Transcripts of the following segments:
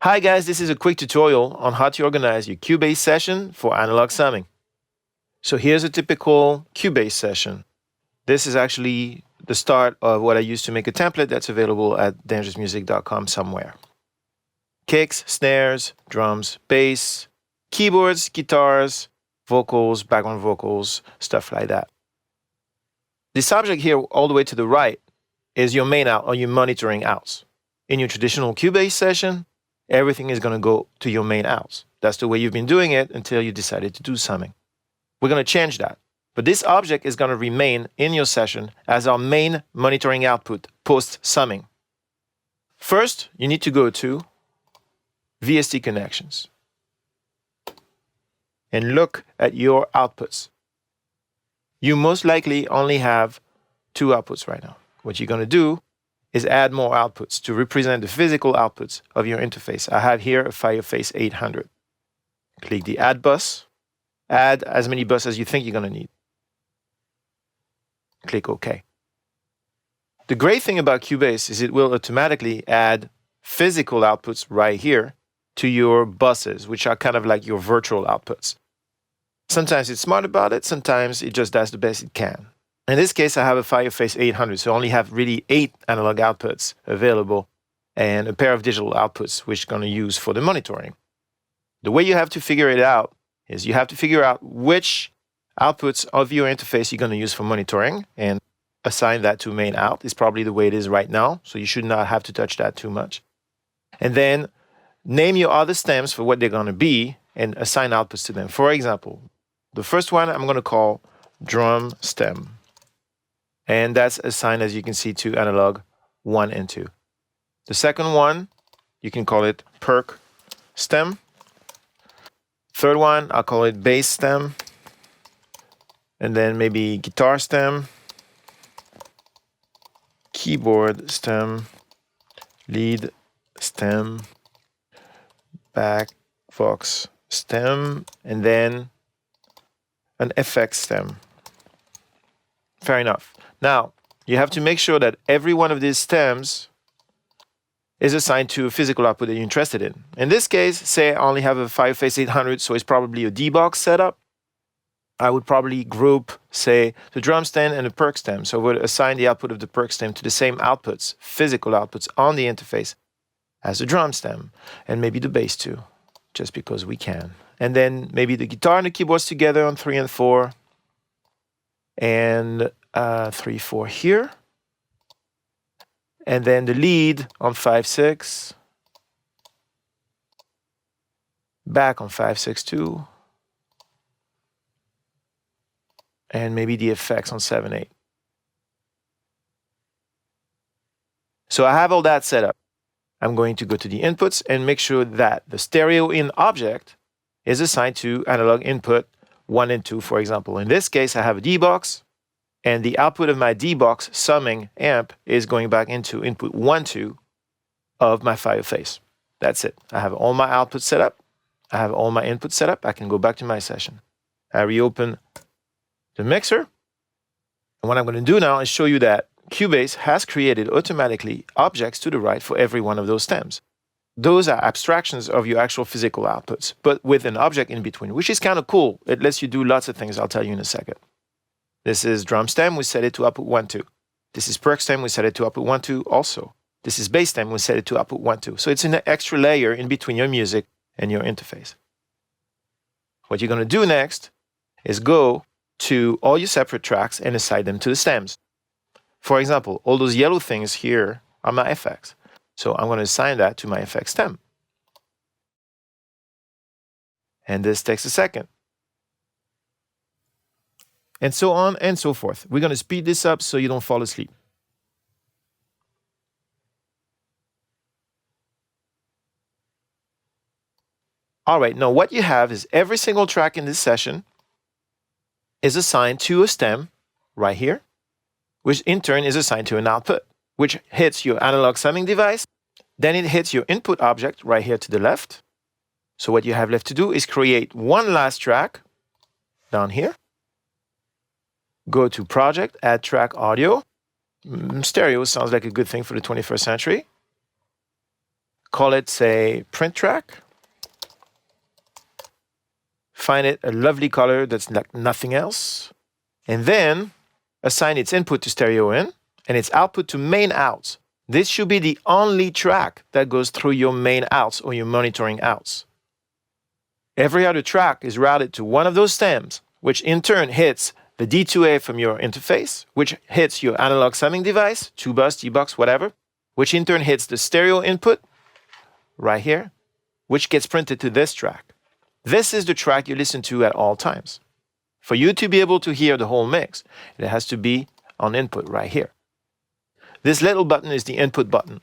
Hi guys, this is a quick tutorial on how to organize your Cubase session for analog summing. So here's a typical Cubase session. This is actually the start of what I used to make a template that's available at dangerousmusic.com somewhere. Kicks, snares, drums, bass, keyboards, guitars, vocals, background vocals, stuff like that. This object here all the way to the right is your main out or your monitoring outs. In your traditional Cubase session, everything is going to go to your main outs. That's the way you've been doing it until you decided to do summing. We're going to change that. But this object is going to remain in your session as our main monitoring output post summing. First, you need to go to VST connections and look at your outputs. You most likely only have two outputs right now. What you're going to do is add more outputs to represent the physical outputs of your interface. I have here a Fireface 800. Click the Add bus. Add as many buses as you think you're going to need. Click OK. The great thing about Cubase is it will automatically add physical outputs right here to your buses, which are kind of like your virtual outputs. Sometimes it's smart about it, sometimes it just does the best it can. In this case, I have a Fireface 800, so I only have really 8 analog outputs available and a pair of digital outputs, which I'm going to use for the monitoring. The way you have to figure it out is you have to figure out which outputs of your interface you're going to use for monitoring and assign that to main out. Is probably the way it is right now, so you should not have to touch that too much. And then name your other stems for what they're going to be and assign outputs to them. For example, the first one I'm going to call drum stem. And that's assigned, as you can see, to analog 1 and 2. The second one, you can call it perk stem. Third one, I'll call it bass stem. And then maybe guitar stem, keyboard stem, lead stem, back vox stem, and then an FX stem. Fair enough. Now, you have to make sure that every one of these stems is assigned to a physical output that you're interested in. In this case, say I only have a Fireface 800, so it's probably a D-Box setup. I would probably group, say, the drum stem and the perk stem. So I would assign the output of the perk stem to the same outputs, physical outputs on the interface as the drum stem, and maybe the bass too, just because we can. And then maybe the guitar and the keyboards together on 3 and 4. And 3, 4 here. And then the lead on 5, 6. Back on 5, 6, 2. And maybe the effects on 7, 8. So I have all that set up. I'm going to go to the inputs and make sure that the stereo in object is assigned to analog input 1 and 2, for example. In this case, I have a D-Box, and the output of my D-Box summing amp is going back into input 1, 2 of my Fireface. That's it. I have all my outputs set up. I have all my inputs set up. I can go back to my session. I reopen the mixer. And what I'm going to do now is show you that Cubase has created automatically objects to the right for every one of those stems. Those are abstractions of your actual physical outputs, but with an object in between, which is kind of cool. It lets you do lots of things. I'll tell you in a second. This is drum stem. We set it to output 1, 2. This is perk stem. We set it to output 1, 2 also. This is bass stem. We set it to output 1, 2. So it's an extra layer in between your music and your interface. What you're going to do next is go to all your separate tracks and assign them to the stems. For example, all those yellow things here are my effects. So I'm going to assign that to my FX stem. And this takes a second. And so on and so forth. We're going to speed this up so you don't fall asleep. All right, now what you have is every single track in this session is assigned to a stem right here, which in turn is assigned to an output, which hits your analog summing device. Then it hits your input object right here to the left. So what you have left to do is create one last track down here. Go to Project, Add Track Audio. Stereo sounds like a good thing for the 21st century. call it, say, print track. Find it a lovely color that's like nothing else. And then assign its input to stereo in and its output to main outs. This should be the only track that goes through your main outs or your monitoring outs. Every other track is routed to one of those stems, which in turn hits the D2A from your interface, which hits your analog summing device, Cubase, D-Box, whatever, which in turn hits the stereo input right here, which gets printed to this track. This is the track you listen to at all times. For you to be able to hear the whole mix, it has to be on input right here. This little button is the input button.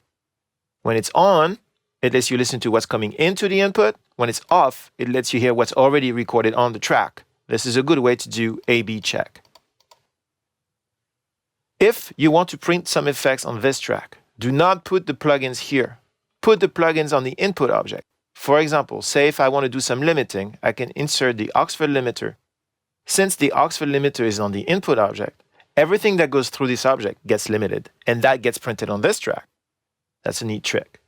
When it's on, it lets you listen to what's coming into the input. When it's off, it lets you hear what's already recorded on the track. This is a good way to do A/B check. If you want to print some effects on this track, do not put the plugins here. Put the plugins on the input object. For example, say if I want to do some limiting, I can insert the Oxford limiter. Since the Oxford limiter is on the input object, everything that goes through this object gets limited, and that gets printed on this track. That's a neat trick.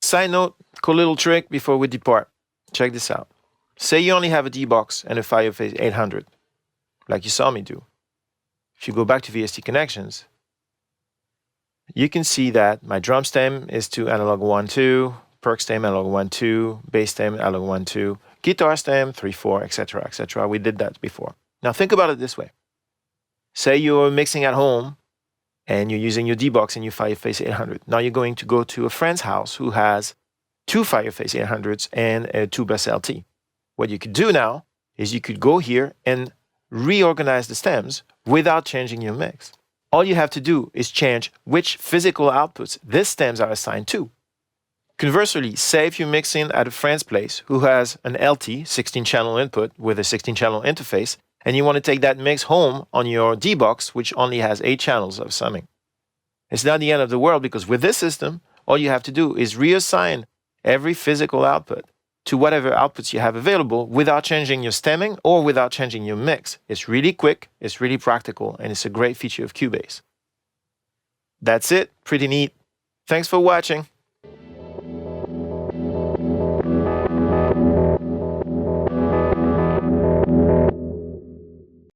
Side note, cool little trick before we depart. Check this out. Say you only have a D-Box and a Fireface 800, like you saw me do. If you go back to VST Connections, you can see that my drum stem is to analog 1-2, perc stem analog 1-2, bass stem analog 1-2, guitar stem 3-4, etc., etc. We did that before. Now think about it this way. Say you're mixing at home and you're using your D-Box and your Fireface 800. Now you're going to go to a friend's house who has two Fireface 800s and a Cubase LT. What you could do now is you could go here and reorganize the stems without changing your mix. All you have to do is change which physical outputs these stems are assigned to. Conversely, say if you're mixing at a friend's place who has an LT, 16-channel input with a 16-channel interface, and you want to take that mix home on your D-Box, which only has 8 channels of summing. It's not the end of the world, because with this system, all you have to do is reassign every physical output to whatever outputs you have available without changing your stemming or without changing your mix. It's really quick, it's really practical, and it's a great feature of Cubase. That's it, pretty neat. Thanks for watching.